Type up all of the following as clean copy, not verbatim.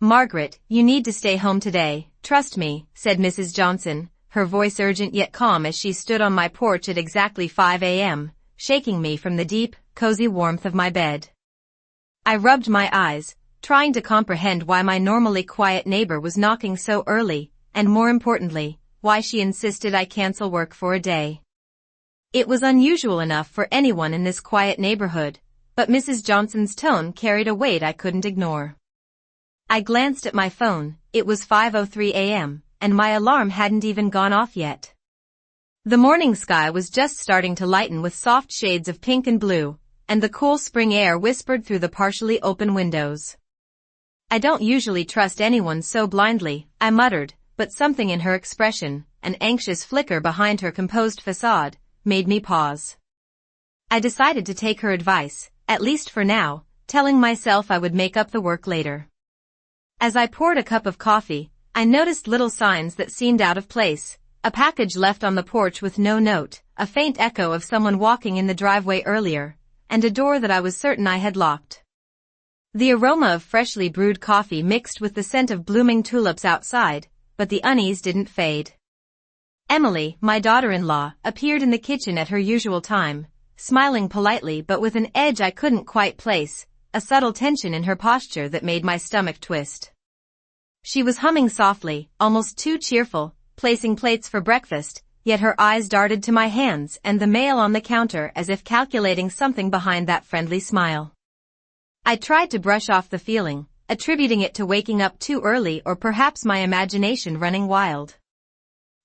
"Margaret, you need to stay home today, trust me," said Mrs. Johnson, her voice urgent yet calm as she stood on my porch at exactly 5 a.m., shaking me from the deep, cozy warmth of my bed. I rubbed my eyes, trying to comprehend why my normally quiet neighbor was knocking so early, and more importantly, why she insisted I cancel work for a day. It was unusual enough for anyone in this quiet neighborhood, but Mrs. Johnson's tone carried a weight I couldn't ignore. I glanced at my phone. It was 5:03 a.m., and my alarm hadn't even gone off yet. The morning sky was just starting to lighten with soft shades of pink and blue, and the cool spring air whispered through the partially open windows. "I don't usually trust anyone so blindly," I muttered, but something in her expression, an anxious flicker behind her composed facade, made me pause. I decided to take her advice, at least for now, telling myself I would make up the work later. As I poured a cup of coffee, I noticed little signs that seemed out of place: a package left on the porch with no note, a faint echo of someone walking in the driveway earlier, and a door that I was certain I had locked. The aroma of freshly brewed coffee mixed with the scent of blooming tulips outside, but the unease didn't fade. Emily, my daughter-in-law, appeared in the kitchen at her usual time, smiling politely but with an edge I couldn't quite place, a subtle tension in her posture that made my stomach twist. She was humming softly, almost too cheerful, placing plates for breakfast, yet her eyes darted to my hands and the mail on the counter as if calculating something behind that friendly smile. I tried to brush off the feeling, attributing it to waking up too early or perhaps my imagination running wild.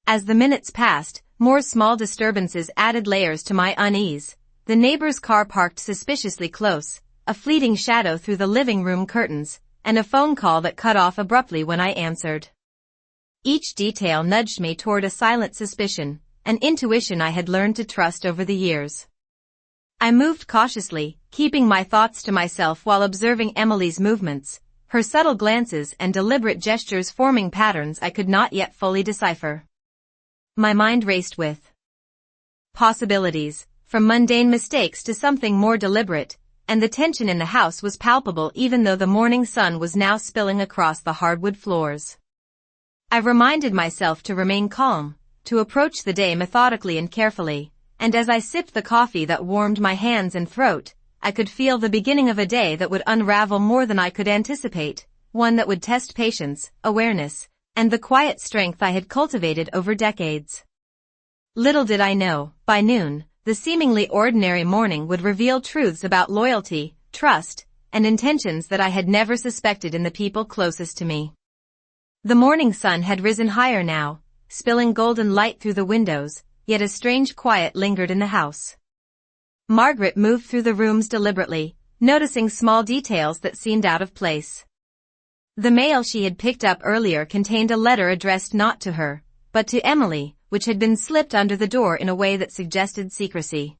As the minutes passed, more small disturbances added layers to my unease. The neighbor's car parked suspiciously close, a fleeting shadow through the living room curtains, and a phone call that cut off abruptly when I answered. Each detail nudged me toward a silent suspicion, an intuition I had learned to trust over the years. I moved cautiously, keeping my thoughts to myself while observing Emily's movements, her subtle glances and deliberate gestures forming patterns I could not yet fully decipher. My mind raced with possibilities, from mundane mistakes to something more deliberate, and the tension in the house was palpable even though the morning sun was now spilling across the hardwood floors. I reminded myself to remain calm, to approach the day methodically and carefully, and as I sipped the coffee that warmed my hands and throat, I could feel the beginning of a day that would unravel more than I could anticipate, one that would test patience, awareness, and the quiet strength I had cultivated over decades. Little did I know, by noon, the seemingly ordinary morning would reveal truths about loyalty, trust, and intentions that I had never suspected in the people closest to me. The morning sun had risen higher now, spilling golden light through the windows, yet a strange quiet lingered in the house. Margaret moved through the rooms deliberately, noticing small details that seemed out of place. The mail she had picked up earlier contained a letter addressed not to her, but to Emily, which had been slipped under the door in a way that suggested secrecy.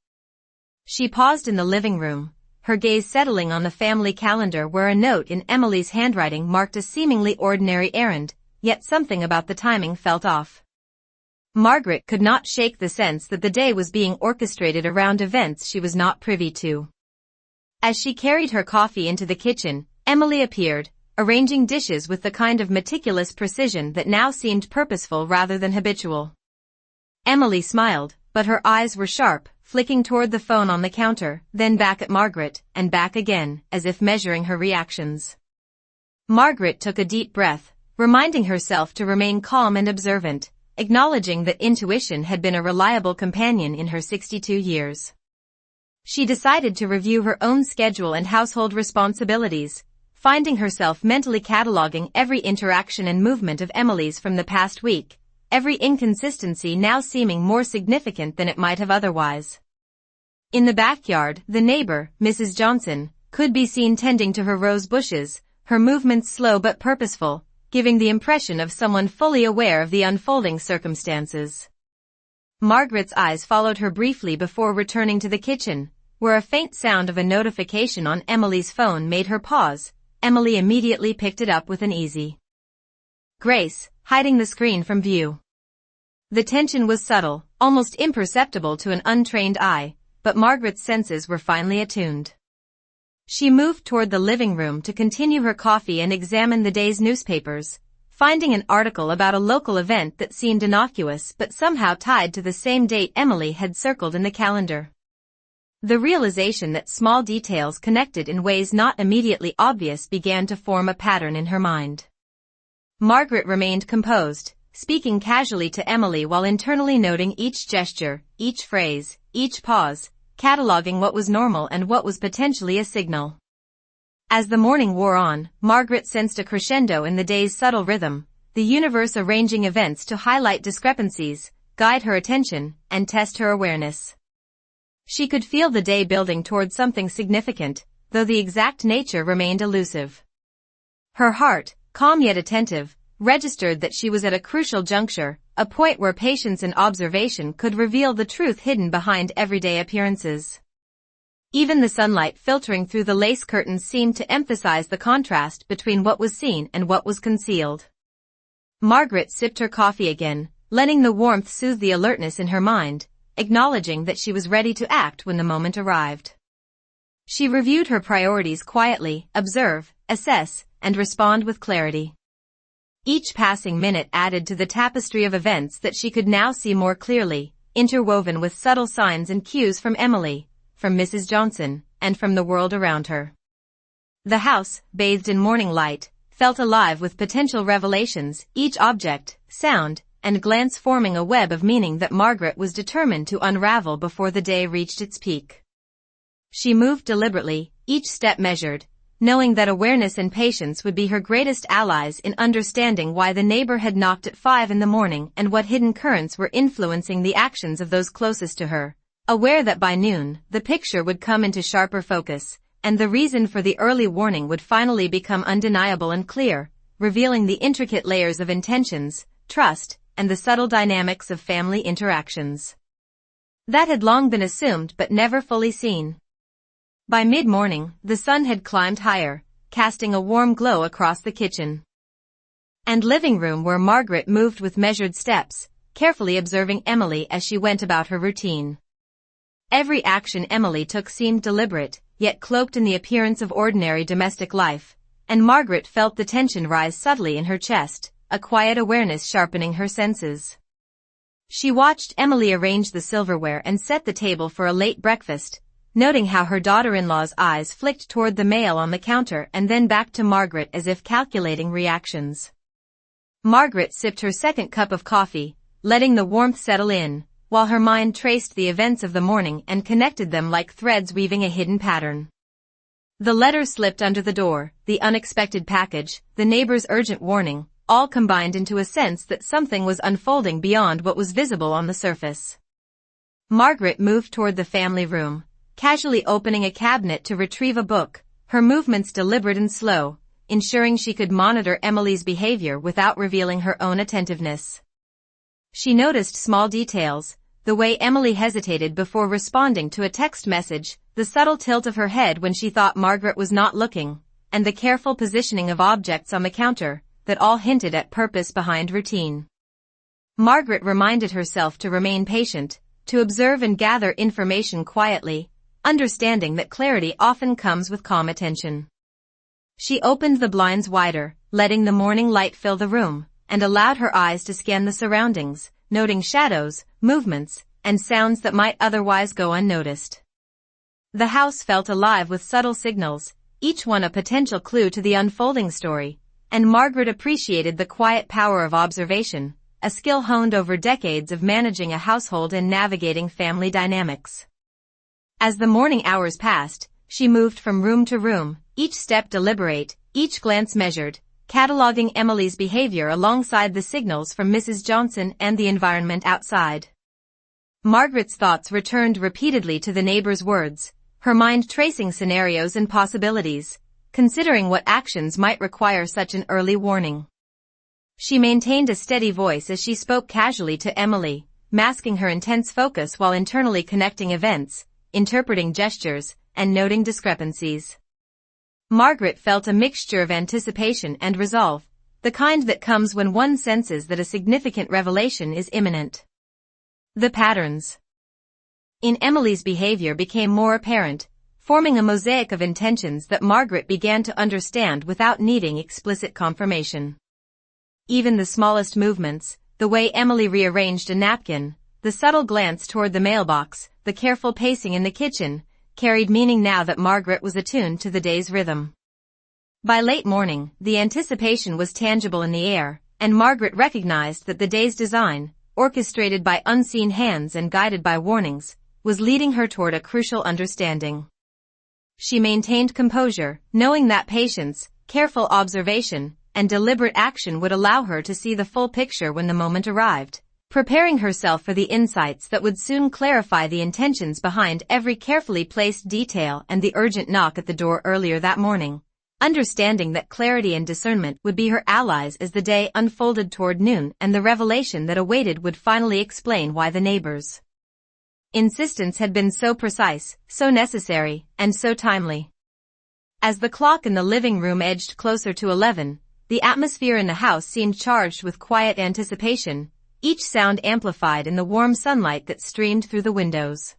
She paused in the living room, her gaze settling on the family calendar where a note in Emily's handwriting marked a seemingly ordinary errand, yet something about the timing felt off. Margaret could not shake the sense that the day was being orchestrated around events she was not privy to. As she carried her coffee into the kitchen, Emily appeared, arranging dishes with the kind of meticulous precision that now seemed purposeful rather than habitual. Emily smiled, but her eyes were sharp, flicking toward the phone on the counter, then back at Margaret, and back again, as if measuring her reactions. Margaret took a deep breath, reminding herself to remain calm and observant, acknowledging that intuition had been a reliable companion in her 62 years. She decided to review her own schedule and household responsibilities, finding herself mentally cataloging every interaction and movement of Emily's from the past week, every inconsistency now seeming more significant than it might have otherwise. In the backyard, the neighbor, Mrs. Johnson, could be seen tending to her rose bushes, her movements slow but purposeful, giving the impression of someone fully aware of the unfolding circumstances. Margaret's eyes followed her briefly before returning to the kitchen, where a faint sound of a notification on Emily's phone made her pause. Emily immediately picked it up with an easy grace, hiding the screen from view. The tension was subtle, almost imperceptible to an untrained eye, but Margaret's senses were finely attuned. She moved toward the living room to continue her coffee and examine the day's newspapers, finding an article about a local event that seemed innocuous but somehow tied to the same date Emily had circled in the calendar. The realization that small details connected in ways not immediately obvious began to form a pattern in her mind. Margaret remained composed, speaking casually to Emily while internally noting each gesture, each phrase, each pause, cataloging what was normal and what was potentially a signal. As the morning wore on, Margaret sensed a crescendo in the day's subtle rhythm, the universe arranging events to highlight discrepancies, guide her attention, and test her awareness. She could feel the day building toward something significant, though the exact nature remained elusive. Her heart, calm yet attentive, registered that she was at a crucial juncture, a point where patience and observation could reveal the truth hidden behind everyday appearances. Even the sunlight filtering through the lace curtains seemed to emphasize the contrast between what was seen and what was concealed. Margaret sipped her coffee again, letting the warmth soothe the alertness in her mind, acknowledging that she was ready to act when the moment arrived. She reviewed her priorities quietly, observe, assess, and respond with clarity. Each passing minute added to the tapestry of events that she could now see more clearly, interwoven with subtle signs and cues from Emily, from Mrs. Johnson, and from the world around her. The house, bathed in morning light, felt alive with potential revelations, each object, sound, and glance forming a web of meaning that Margaret was determined to unravel before the day reached its peak. She moved deliberately, each step measured, knowing that awareness and patience would be her greatest allies in understanding why the neighbor had knocked at 5 a.m. and what hidden currents were influencing the actions of those closest to her. Aware that by noon, the picture would come into sharper focus, and the reason for the early warning would finally become undeniable and clear, revealing the intricate layers of intentions, trust, and the subtle dynamics of family interactions that had long been assumed but never fully seen. By mid-morning, the sun had climbed higher, casting a warm glow across the kitchen and living room where Margaret moved with measured steps, carefully observing Emily as she went about her routine. Every action Emily took seemed deliberate, yet cloaked in the appearance of ordinary domestic life, and Margaret felt the tension rise subtly in her chest, a quiet awareness sharpening her senses. She watched Emily arrange the silverware and set the table for a late breakfast, noting how her daughter-in-law's eyes flicked toward the mail on the counter and then back to Margaret as if calculating reactions. Margaret sipped her second cup of coffee, letting the warmth settle in, while her mind traced the events of the morning and connected them like threads weaving a hidden pattern. The letter slipped under the door, the unexpected package, the neighbor's urgent warning, all combined into a sense that something was unfolding beyond what was visible on the surface. Margaret moved toward the family room, casually opening a cabinet to retrieve a book, her movements deliberate and slow, ensuring she could monitor Emily's behavior without revealing her own attentiveness. She noticed small details, the way Emily hesitated before responding to a text message, the subtle tilt of her head when she thought Margaret was not looking, and the careful positioning of objects on the counter, that all hinted at purpose behind routine. Margaret reminded herself to remain patient, to observe and gather information quietly, understanding that clarity often comes with calm attention. She opened the blinds wider, letting the morning light fill the room, and allowed her eyes to scan the surroundings, noting shadows, movements, and sounds that might otherwise go unnoticed. The house felt alive with subtle signals, each one a potential clue to the unfolding story, and Margaret appreciated the quiet power of observation, a skill honed over decades of managing a household and navigating family dynamics. As the morning hours passed, she moved from room to room, each step deliberate, each glance measured, cataloging Emily's behavior alongside the signals from Mrs. Johnson and the environment outside. Margaret's thoughts returned repeatedly to the neighbor's words, her mind tracing scenarios and possibilities, considering what actions might require such an early warning. She maintained a steady voice as she spoke casually to Emily, masking her intense focus while internally connecting events, interpreting gestures, and noting discrepancies. Margaret felt a mixture of anticipation and resolve, the kind that comes when one senses that a significant revelation is imminent. The patterns in Emily's behavior became more apparent, forming a mosaic of intentions that Margaret began to understand without needing explicit confirmation. Even the smallest movements, the way Emily rearranged a napkin, the subtle glance toward the mailbox, the careful pacing in the kitchen, carried meaning now that Margaret was attuned to the day's rhythm. By late morning, the anticipation was tangible in the air, and Margaret recognized that the day's design, orchestrated by unseen hands and guided by warnings, was leading her toward a crucial understanding. She maintained composure, knowing that patience, careful observation, and deliberate action would allow her to see the full picture when the moment arrived, preparing herself for the insights that would soon clarify the intentions behind every carefully placed detail and the urgent knock at the door earlier that morning, understanding that clarity and discernment would be her allies as the day unfolded toward noon and the revelation that awaited would finally explain why the neighbors' insistence had been so precise, so necessary, and so timely. As the clock in the living room edged closer to 11, the atmosphere in the house seemed charged with quiet anticipation, each sound amplified in the warm sunlight that streamed through the windows.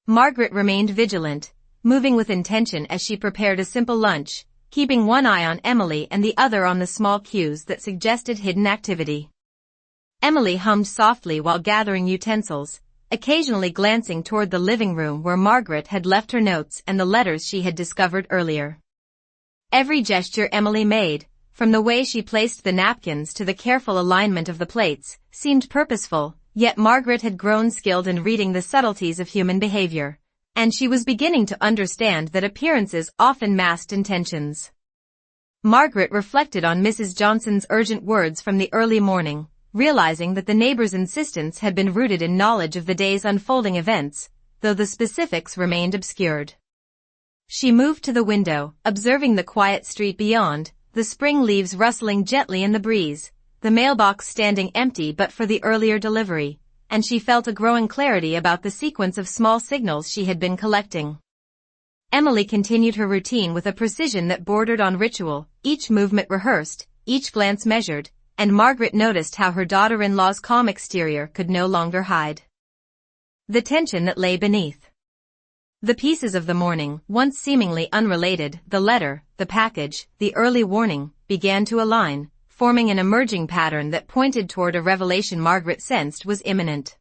Margaret remained vigilant, moving with intention as she prepared a simple lunch, keeping one eye on Emily and the other on the small cues that suggested hidden activity. Emily hummed softly while gathering utensils, occasionally glancing toward the living room where Margaret had left her notes and the letters she had discovered earlier. Every gesture Emily made, from the way she placed the napkins to the careful alignment of the plates, seemed purposeful, yet Margaret had grown skilled in reading the subtleties of human behavior, and she was beginning to understand that appearances often masked intentions. Margaret reflected on Mrs. Johnson's urgent words from the early morning, realizing that the neighbor's insistence had been rooted in knowledge of the day's unfolding events, though the specifics remained obscured. She moved to the window, observing the quiet street beyond, the spring leaves rustling gently in the breeze, the mailbox standing empty but for the earlier delivery, and she felt a growing clarity about the sequence of small signals she had been collecting. Emily continued her routine with a precision that bordered on ritual, each movement rehearsed, each glance measured, and Margaret noticed how her daughter-in-law's calm exterior could no longer hide the tension that lay beneath. The pieces of the morning, once seemingly unrelated, the letter, the package, the early warning, began to align, forming an emerging pattern that pointed toward a revelation Margaret sensed was imminent.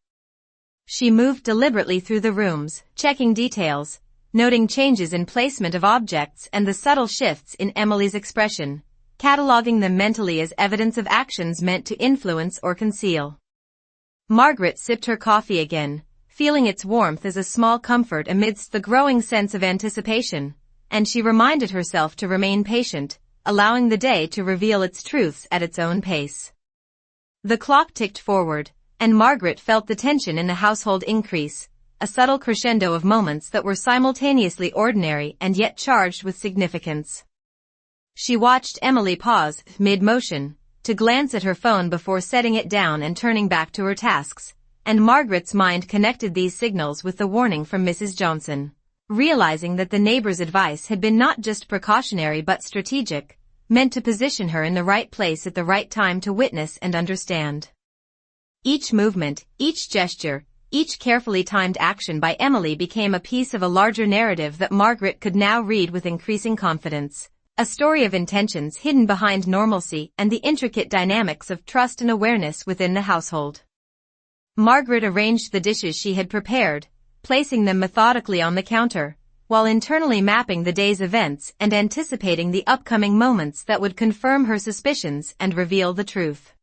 She moved deliberately through the rooms, checking details, noting changes in placement of objects and the subtle shifts in Emily's expression, cataloging them mentally as evidence of actions meant to influence or conceal. Margaret sipped her coffee again, feeling its warmth as a small comfort amidst the growing sense of anticipation, and she reminded herself to remain patient, allowing the day to reveal its truths at its own pace. The clock ticked forward, and Margaret felt the tension in the household increase, a subtle crescendo of moments that were simultaneously ordinary and yet charged with significance. She watched Emily pause, mid-motion, to glance at her phone before setting it down and turning back to her tasks, and Margaret's mind connected these signals with the warning from Mrs. Johnson, realizing that the neighbor's advice had been not just precautionary but strategic, meant to position her in the right place at the right time to witness and understand. Each movement, each gesture, each carefully timed action by Emily became a piece of a larger narrative that Margaret could now read with increasing confidence. A story of intentions hidden behind normalcy and the intricate dynamics of trust and awareness within the household. Margaret arranged the dishes she had prepared, placing them methodically on the counter, while internally mapping the day's events and anticipating the upcoming moments that would confirm her suspicions and reveal the truth.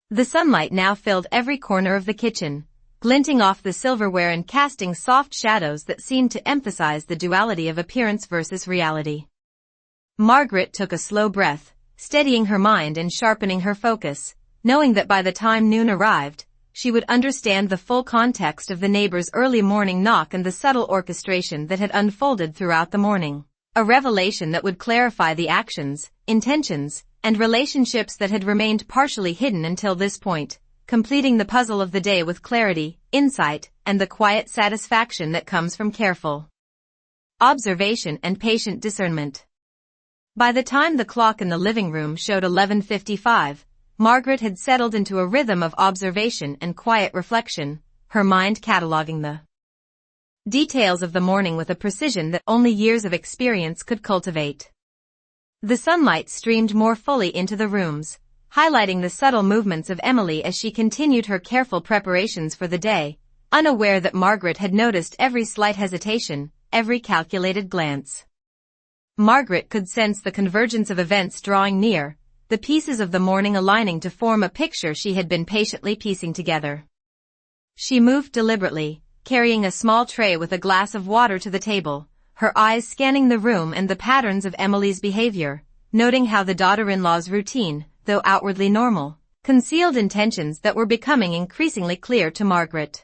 The sunlight now filled every corner of the kitchen, glinting off the silverware and casting soft shadows that seemed to emphasize the duality of appearance versus reality. Margaret took a slow breath, steadying her mind and sharpening her focus, knowing that by the time noon arrived, she would understand the full context of the neighbor's early morning knock and the subtle orchestration that had unfolded throughout the morning, a revelation that would clarify the actions, intentions, and relationships that had remained partially hidden until this point, completing the puzzle of the day with clarity, insight, and the quiet satisfaction that comes from careful observation and patient discernment. By the time the clock in the living room showed 11:55, Margaret had settled into a rhythm of observation and quiet reflection, her mind cataloging the details of the morning with a precision that only years of experience could cultivate. The sunlight streamed more fully into the rooms, highlighting the subtle movements of Emily as she continued her careful preparations for the day, unaware that Margaret had noticed every slight hesitation, every calculated glance. Margaret could sense the convergence of events drawing near, the pieces of the morning aligning to form a picture she had been patiently piecing together. She moved deliberately, carrying a small tray with a glass of water to the table, her eyes scanning the room and the patterns of Emily's behavior, noting how the daughter-in-law's routine, though outwardly normal, concealed intentions that were becoming increasingly clear to Margaret.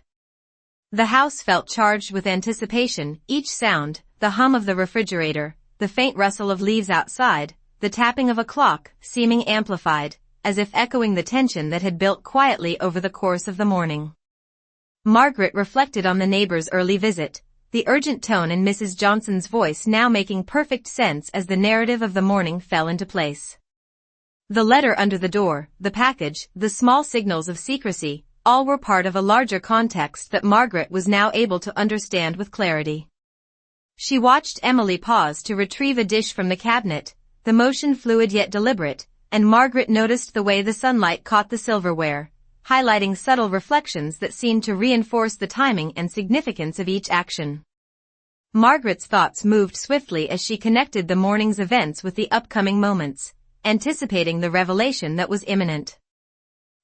The house felt charged with anticipation, each sound, the hum of the refrigerator, the faint rustle of leaves outside, the tapping of a clock, seeming amplified, as if echoing the tension that had built quietly over the course of the morning. Margaret reflected on the neighbor's early visit, the urgent tone in Mrs. Johnson's voice now making perfect sense as the narrative of the morning fell into place. The letter under the door, the package, the small signals of secrecy, all were part of a larger context that Margaret was now able to understand with clarity. She watched Emily pause to retrieve a dish from the cabinet, the motion fluid yet deliberate, and Margaret noticed the way the sunlight caught the silverware, highlighting subtle reflections that seemed to reinforce the timing and significance of each action. Margaret's thoughts moved swiftly as she connected the morning's events with the upcoming moments, anticipating the revelation that was imminent.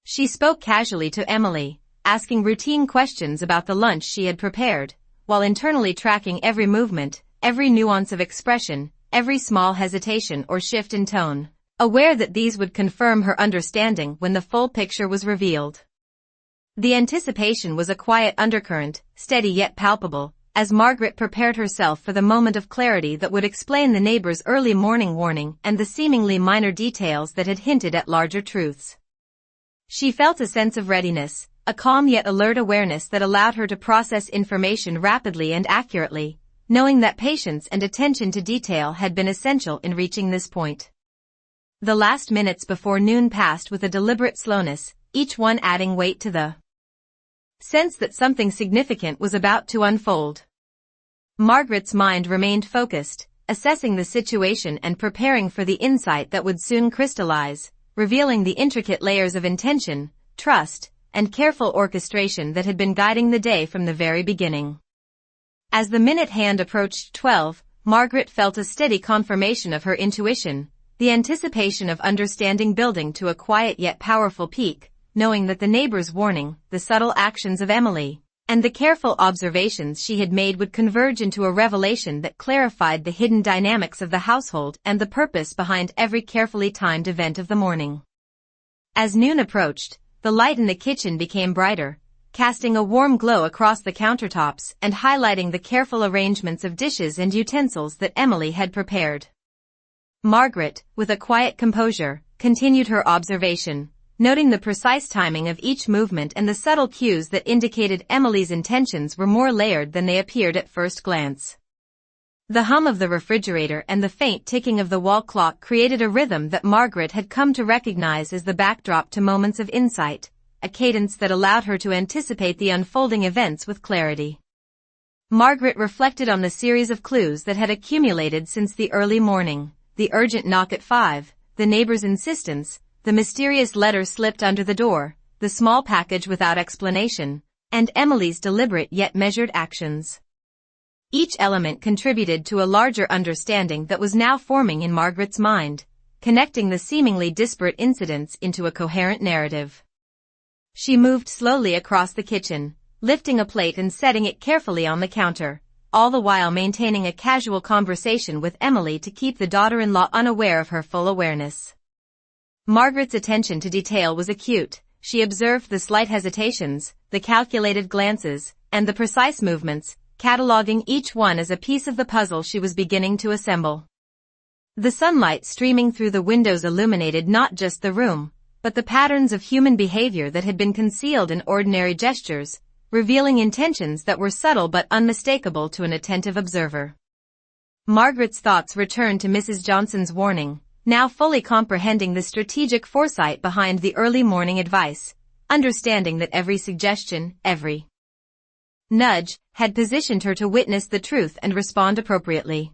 She spoke casually to Emily, asking routine questions about the lunch she had prepared, while internally tracking every movement, every nuance of expression, every small hesitation or shift in tone, aware that these would confirm her understanding when the full picture was revealed. The anticipation was a quiet undercurrent, steady yet palpable, as Margaret prepared herself for the moment of clarity that would explain the neighbor's early morning warning and the seemingly minor details that had hinted at larger truths. She felt a sense of readiness, a calm yet alert awareness that allowed her to process information rapidly and accurately, knowing that patience and attention to detail had been essential in reaching this point. The last minutes before noon passed with a deliberate slowness, each one adding weight to the sense that something significant was about to unfold. Margaret's mind remained focused, assessing the situation and preparing for the insight that would soon crystallize, revealing the intricate layers of intention, trust, and careful orchestration that had been guiding the day from the very beginning. As the minute hand approached 12, Margaret felt a steady confirmation of her intuition, the anticipation of understanding building to a quiet yet powerful peak, knowing that the neighbor's warning, the subtle actions of Emily, and the careful observations she had made would converge into a revelation that clarified the hidden dynamics of the household and the purpose behind every carefully timed event of the morning. As noon approached, the light in the kitchen became brighter, casting a warm glow across the countertops and highlighting the careful arrangements of dishes and utensils that Emily had prepared. Margaret, with a quiet composure, continued her observation, noting the precise timing of each movement and the subtle cues that indicated Emily's intentions were more layered than they appeared at first glance. The hum of the refrigerator and the faint ticking of the wall clock created a rhythm that Margaret had come to recognize as the backdrop to moments of insight, a cadence that allowed her to anticipate the unfolding events with clarity. Margaret reflected on the series of clues that had accumulated since the early morning. The urgent knock at 5, the neighbor's insistence, the mysterious letter slipped under the door, the small package without explanation, and Emily's deliberate yet measured actions. Each element contributed to a larger understanding that was now forming in Margaret's mind, connecting the seemingly disparate incidents into a coherent narrative. She moved slowly across the kitchen, lifting a plate and setting it carefully on the counter, all the while maintaining a casual conversation with Emily to keep the daughter-in-law unaware of her full awareness. Margaret's attention to detail was acute. She observed the slight hesitations, the calculated glances, and the precise movements, cataloging each one as a piece of the puzzle she was beginning to assemble. The sunlight streaming through the windows illuminated not just the room, but the patterns of human behavior that had been concealed in ordinary gestures, revealing intentions that were subtle but unmistakable to an attentive observer. Margaret's thoughts returned to Mrs. Johnson's warning, now fully comprehending the strategic foresight behind the early morning advice, understanding that every suggestion, every nudge, had positioned her to witness the truth and respond appropriately.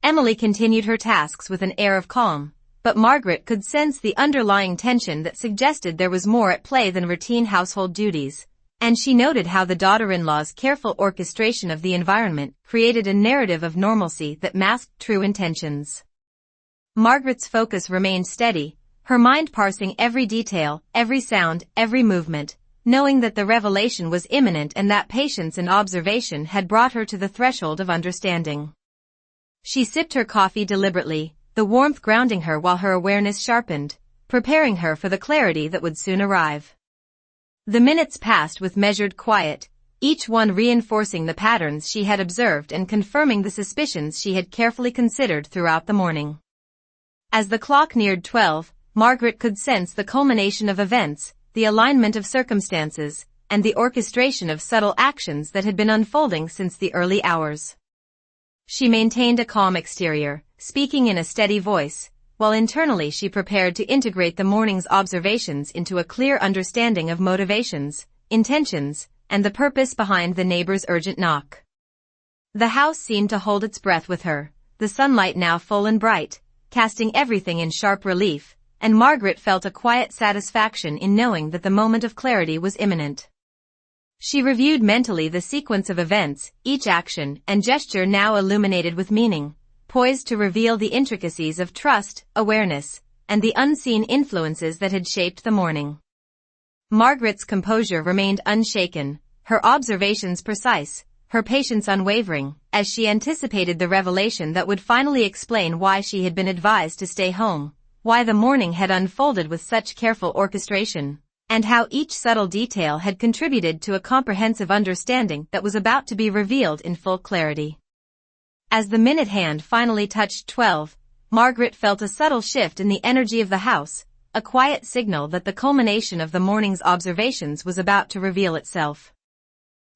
Emily continued her tasks with an air of calm, but Margaret could sense the underlying tension that suggested there was more at play than routine household duties, and she noted how the daughter-in-law's careful orchestration of the environment created a narrative of normalcy that masked true intentions. Margaret's focus remained steady, her mind parsing every detail, every sound, every movement, knowing that the revelation was imminent and that patience and observation had brought her to the threshold of understanding. She sipped her coffee deliberately, the warmth grounding her while her awareness sharpened, preparing her for the clarity that would soon arrive. The minutes passed with measured quiet, each one reinforcing the patterns she had observed and confirming the suspicions she had carefully considered throughout the morning. As the clock neared 12, Margaret could sense the culmination of events, the alignment of circumstances, and the orchestration of subtle actions that had been unfolding since the early hours. She maintained a calm exterior, speaking in a steady voice, while internally she prepared to integrate the morning's observations into a clear understanding of motivations, intentions, and the purpose behind the neighbor's urgent knock. The house seemed to hold its breath with her, the sunlight now full and bright, casting everything in sharp relief, and Margaret felt a quiet satisfaction in knowing that the moment of clarity was imminent. She reviewed mentally the sequence of events, each action and gesture now illuminated with meaning, poised to reveal the intricacies of trust, awareness, and the unseen influences that had shaped the morning. Margaret's composure remained unshaken, her observations precise, her patience unwavering, as she anticipated the revelation that would finally explain why she had been advised to stay home, why the morning had unfolded with such careful orchestration, and how each subtle detail had contributed to a comprehensive understanding that was about to be revealed in full clarity. As the minute hand finally touched 12, Margaret felt a subtle shift in the energy of the house, a quiet signal that the culmination of the morning's observations was about to reveal itself.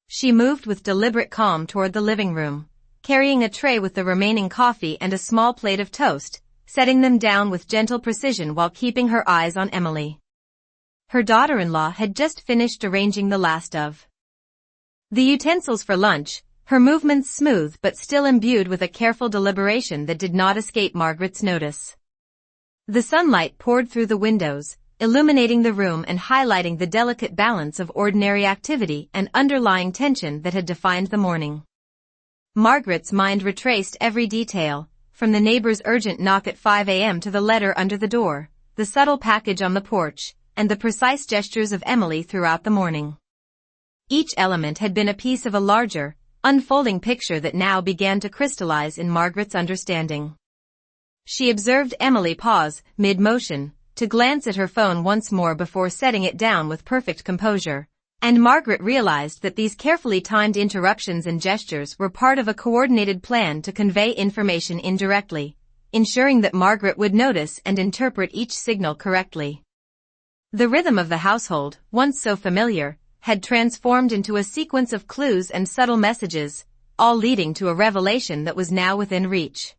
She moved with deliberate calm toward the living room, carrying a tray with the remaining coffee and a small plate of toast, setting them down with gentle precision while keeping her eyes on Emily. Her daughter-in-law had just finished arranging the last of the utensils for lunch, her movements smooth but still imbued with a careful deliberation that did not escape Margaret's notice. The sunlight poured through the windows, illuminating the room and highlighting the delicate balance of ordinary activity and underlying tension that had defined the morning. Margaret's mind retraced every detail, from the neighbor's urgent knock at 5 a.m. to the letter under the door, the subtle package on the porch, and the precise gestures of Emily throughout the morning. Each element had been a piece of a larger, unfolding picture that now began to crystallize in Margaret's understanding. She observed Emily pause, mid-motion, to glance at her phone once more before setting it down with perfect composure, and Margaret realized that these carefully timed interruptions and gestures were part of a coordinated plan to convey information indirectly, ensuring that Margaret would notice and interpret each signal correctly. The rhythm of the household, once so familiar, had transformed into a sequence of clues and subtle messages, all leading to a revelation that was now within reach.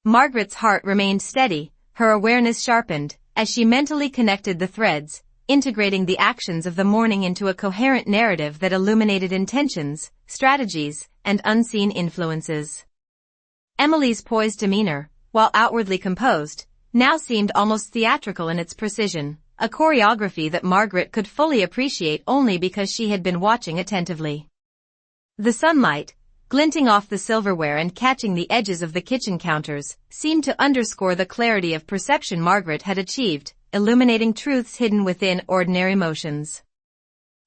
Margaret's heart remained steady, her awareness sharpened, as she mentally connected the threads, integrating the actions of the morning into a coherent narrative that illuminated intentions, strategies, and unseen influences. Emily's poised demeanor, while outwardly composed, now seemed almost theatrical in its precision, a choreography that Margaret could fully appreciate only because she had been watching attentively. The sunlight, glinting off the silverware and catching the edges of the kitchen counters, seemed to underscore the clarity of perception Margaret had achieved, illuminating truths hidden within ordinary motions.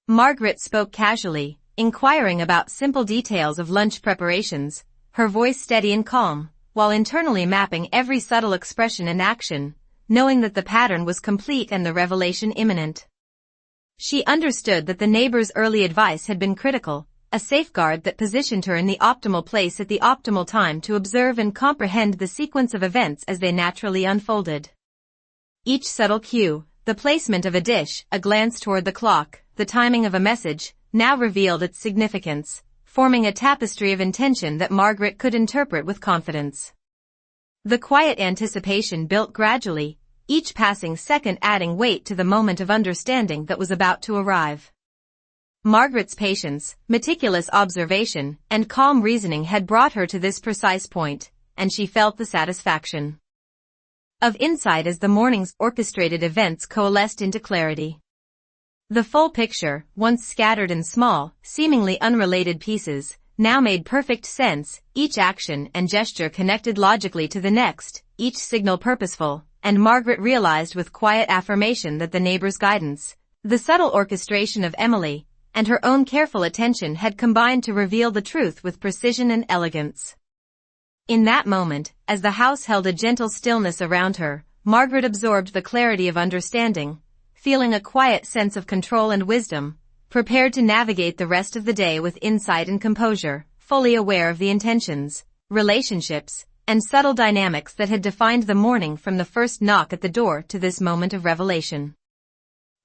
Margaret spoke casually, inquiring about simple details of lunch preparations, her voice steady and calm, while internally mapping every subtle expression and action, knowing that the pattern was complete and the revelation imminent. She understood that the neighbor's early advice had been critical, a safeguard that positioned her in the optimal place at the optimal time to observe and comprehend the sequence of events as they naturally unfolded. Each subtle cue, the placement of a dish, a glance toward the clock, the timing of a message, now revealed its significance, forming a tapestry of intention that Margaret could interpret with confidence. The quiet anticipation built gradually, each passing second adding weight to the moment of understanding that was about to arrive. Margaret's patience, meticulous observation, and calm reasoning had brought her to this precise point, and she felt the satisfaction of insight as the morning's orchestrated events coalesced into clarity. The full picture, once scattered in small, seemingly unrelated pieces, now made perfect sense, each action and gesture connected logically to the next, each signal purposeful, and Margaret realized with quiet affirmation that the neighbor's guidance, the subtle orchestration of Emily, and her own careful attention had combined to reveal the truth with precision and elegance. In that moment, as the house held a gentle stillness around her, Margaret absorbed the clarity of understanding, feeling a quiet sense of control and wisdom, prepared to navigate the rest of the day with insight and composure, fully aware of the intentions, relationships, and subtle dynamics that had defined the morning from the first knock at the door to this moment of revelation.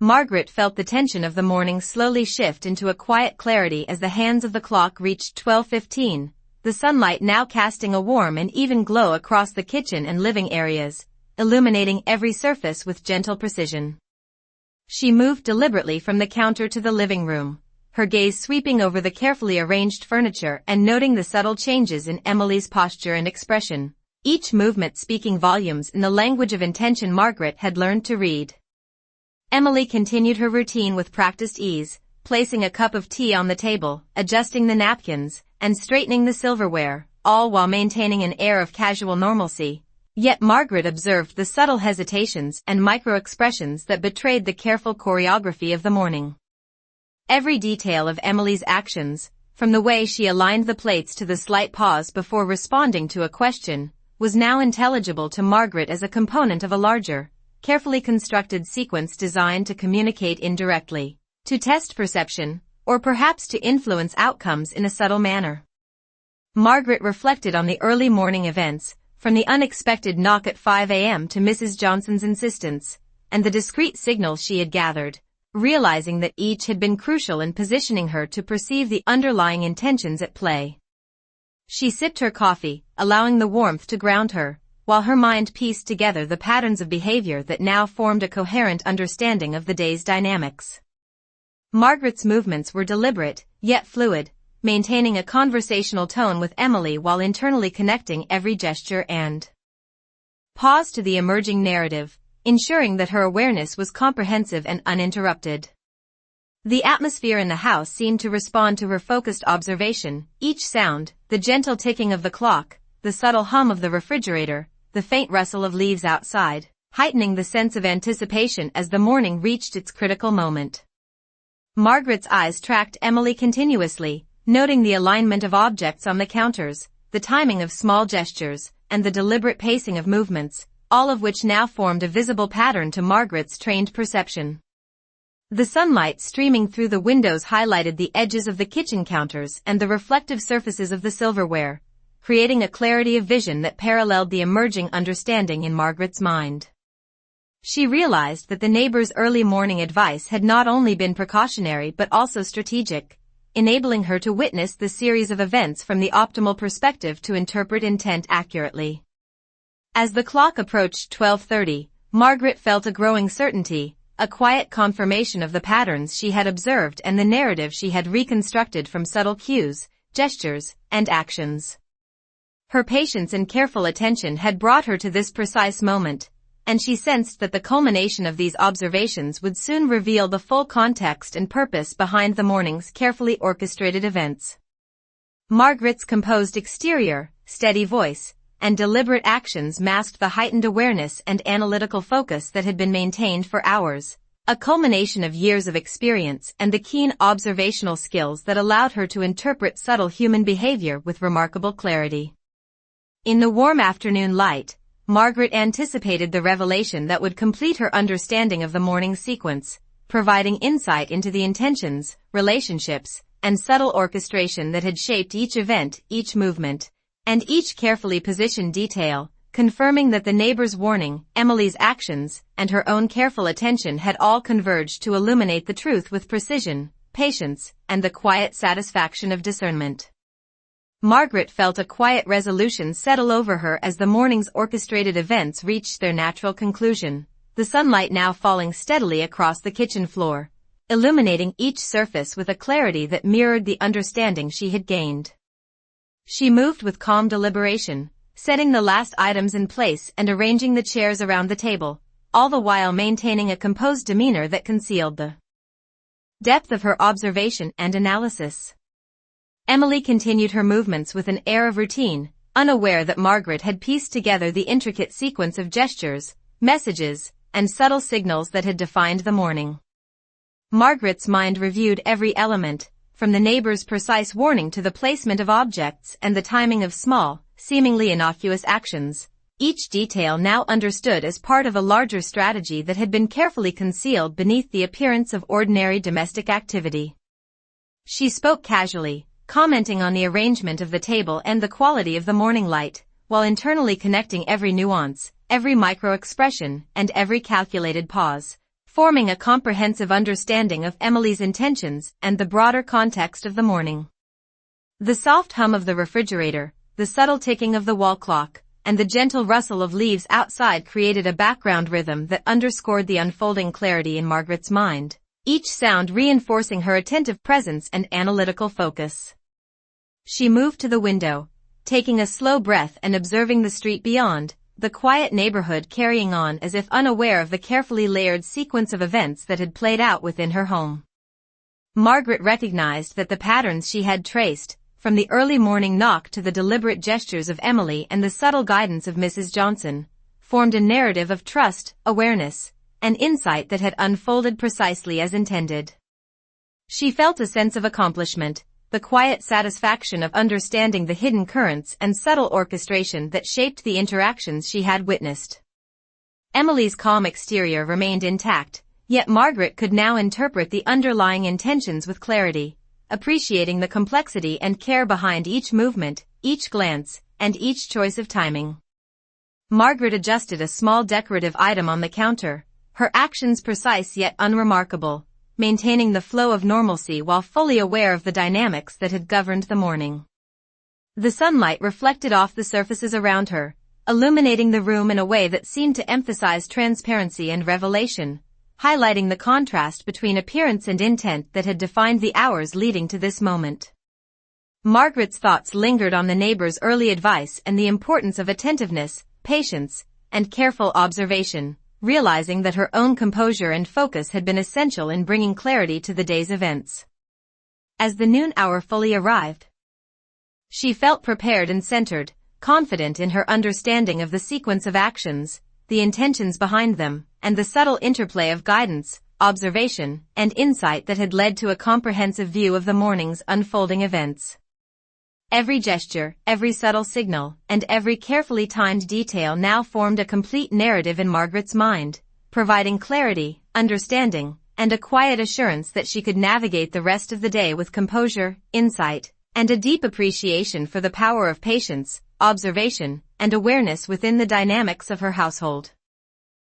Margaret felt the tension of the morning slowly shift into a quiet clarity as the hands of the clock reached 12:15, the sunlight now casting a warm and even glow across the kitchen and living areas, illuminating every surface with gentle precision. She moved deliberately from the counter to the living room, her gaze sweeping over the carefully arranged furniture and noting the subtle changes in Emily's posture and expression, each movement speaking volumes in the language of intention Margaret had learned to read. Emily continued her routine with practiced ease, placing a cup of tea on the table, adjusting the napkins, and straightening the silverware, all while maintaining an air of casual normalcy. Yet Margaret observed the subtle hesitations and micro-expressions that betrayed the careful choreography of the morning. Every detail of Emily's actions, from the way she aligned the plates to the slight pause before responding to a question, was now intelligible to Margaret as a component of a larger, carefully constructed sequence designed to communicate indirectly, to test perception, or perhaps to influence outcomes in a subtle manner. Margaret reflected on the early morning events, from the unexpected knock at 5 a.m. to Mrs. Johnson's insistence, and the discreet signals she had gathered, realizing that each had been crucial in positioning her to perceive the underlying intentions at play. She sipped her coffee, allowing the warmth to ground her, while her mind pieced together the patterns of behavior that now formed a coherent understanding of the day's dynamics. Margaret's movements were deliberate, yet fluid, maintaining a conversational tone with Emily while internally connecting every gesture and pause to the emerging narrative, ensuring that her awareness was comprehensive and uninterrupted. The atmosphere in the house seemed to respond to her focused observation, each sound, the gentle ticking of the clock, the subtle hum of the refrigerator, the faint rustle of leaves outside, heightening the sense of anticipation as the morning reached its critical moment. Margaret's eyes tracked Emily continuously, noting the alignment of objects on the counters, the timing of small gestures, and the deliberate pacing of movements, all of which now formed a visible pattern to Margaret's trained perception. The sunlight streaming through the windows highlighted the edges of the kitchen counters and the reflective surfaces of the silverware, creating a clarity of vision that paralleled the emerging understanding in Margaret's mind. She realized that the neighbor's early morning advice had not only been precautionary but also strategic, enabling her to witness the series of events from the optimal perspective to interpret intent accurately. As the clock approached 12:30, Margaret felt a growing certainty, a quiet confirmation of the patterns she had observed and the narrative she had reconstructed from subtle cues, gestures, and actions. Her patience and careful attention had brought her to this precise moment, and she sensed that the culmination of these observations would soon reveal the full context and purpose behind the morning's carefully orchestrated events. Margaret's composed exterior, steady voice, and deliberate actions masked the heightened awareness and analytical focus that had been maintained for hours, a culmination of years of experience and the keen observational skills that allowed her to interpret subtle human behavior with remarkable clarity. In the warm afternoon light, Margaret anticipated the revelation that would complete her understanding of the morning's sequence, providing insight into the intentions, relationships, and subtle orchestration that had shaped each event, each movement, and each carefully positioned detail, confirming that the neighbor's warning, Emily's actions, and her own careful attention had all converged to illuminate the truth with precision, patience, and the quiet satisfaction of discernment. Margaret felt a quiet resolution settle over her as the morning's orchestrated events reached their natural conclusion, the sunlight now falling steadily across the kitchen floor, illuminating each surface with a clarity that mirrored the understanding she had gained. She moved with calm deliberation, setting the last items in place and arranging the chairs around the table, all the while maintaining a composed demeanor that concealed the depth of her observation and analysis. Emily continued her movements with an air of routine, unaware that Margaret had pieced together the intricate sequence of gestures, messages, and subtle signals that had defined the morning. Margaret's mind reviewed every element, from the neighbor's precise warning to the placement of objects and the timing of small, seemingly innocuous actions, each detail now understood as part of a larger strategy that had been carefully concealed beneath the appearance of ordinary domestic activity. She spoke casually, commenting on the arrangement of the table and the quality of the morning light, while internally connecting every nuance, every micro-expression, and every calculated pause, forming a comprehensive understanding of Emily's intentions and the broader context of the morning. The soft hum of the refrigerator, the subtle ticking of the wall clock, and the gentle rustle of leaves outside created a background rhythm that underscored the unfolding clarity in Margaret's mind, each sound reinforcing her attentive presence and analytical focus. She moved to the window, taking a slow breath and observing the street beyond, the quiet neighborhood carrying on as if unaware of the carefully layered sequence of events that had played out within her home. Margaret recognized that the patterns she had traced, from the early morning knock to the deliberate gestures of Emily and the subtle guidance of Mrs. Johnson, formed a narrative of trust, awareness, and insight that had unfolded precisely as intended. She felt a sense of accomplishment, the quiet satisfaction of understanding the hidden currents and subtle orchestration that shaped the interactions she had witnessed. Emily's calm exterior remained intact, yet Margaret could now interpret the underlying intentions with clarity, appreciating the complexity and care behind each movement, each glance, and each choice of timing. Margaret adjusted a small decorative item on the counter, her actions precise yet unremarkable, maintaining the flow of normalcy while fully aware of the dynamics that had governed the morning. The sunlight reflected off the surfaces around her, illuminating the room in a way that seemed to emphasize transparency and revelation, highlighting the contrast between appearance and intent that had defined the hours leading to this moment. Margaret's thoughts lingered on the neighbor's early advice and the importance of attentiveness, patience, and careful observation, realizing that her own composure and focus had been essential in bringing clarity to the day's events. As the noon hour fully arrived, she felt prepared and centered, confident in her understanding of the sequence of actions, the intentions behind them, and the subtle interplay of guidance, observation, and insight that had led to a comprehensive view of the morning's unfolding events. Every gesture, every subtle signal, and every carefully timed detail now formed a complete narrative in Margaret's mind, providing clarity, understanding, and a quiet assurance that she could navigate the rest of the day with composure, insight, and a deep appreciation for the power of patience, observation, and awareness within the dynamics of her household.